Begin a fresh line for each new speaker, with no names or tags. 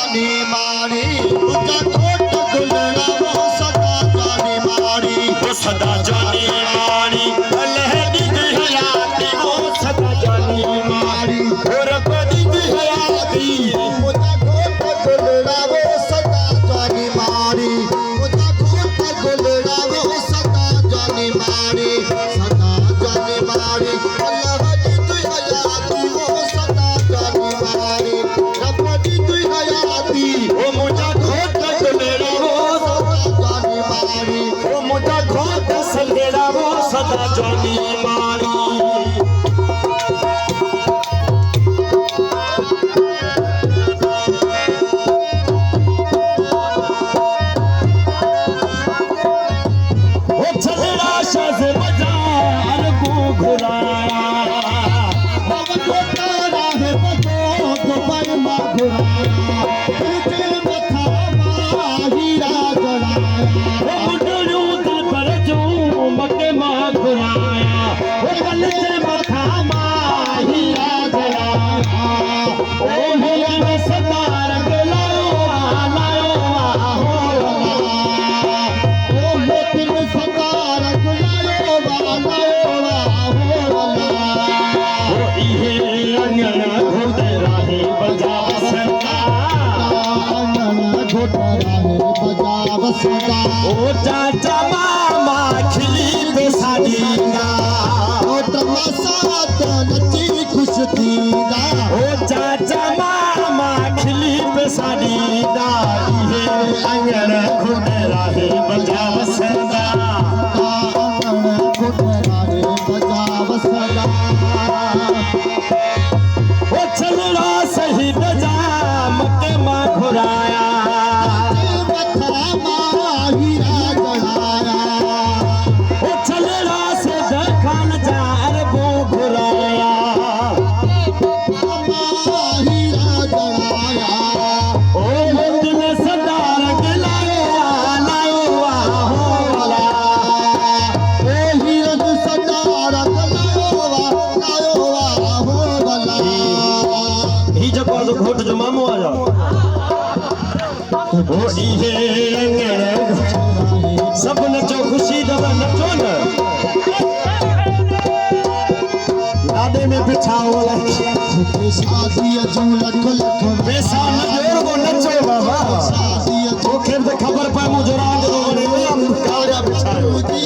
जाने मारी तुझा खोट गुलड़ावो सदा जाने मारी
वो सदा जाने मारी लहरी हयाती वो सदा जाने मारी और बड़ी हयाती
तुझा खोट गुलड़ावो सदा जाने मारी तुझा खोट गुलड़ावो सदा जाने मारी सदा जाने मारी लहरी हयाती वो सदा जाने मारी बड़ी हयाती
वो मुझा खोट गुलेरा वो
जाने मारी
वो मुझा खोट सलेरा वो सदा जाने मारी ओ चाचा मामा खिली पे साडीदा
ओ तमाशा तो नची खुश थींदा
ओ चाचा मामा खिली पे साडीदा ये अंगन खुद राहे बजा वसदा
अंगन खुद राहे बजा वसदा
ओ चलड़ा सही नजाम के मां घुराया घोट जो मामू आ जाओ सब नचो खुशी दबा नचो न लादे में बिछाओ
शादी जू लख लख
पैसा न जोड़ को नचो बाबा वो खेर खबर पाए मुझे रात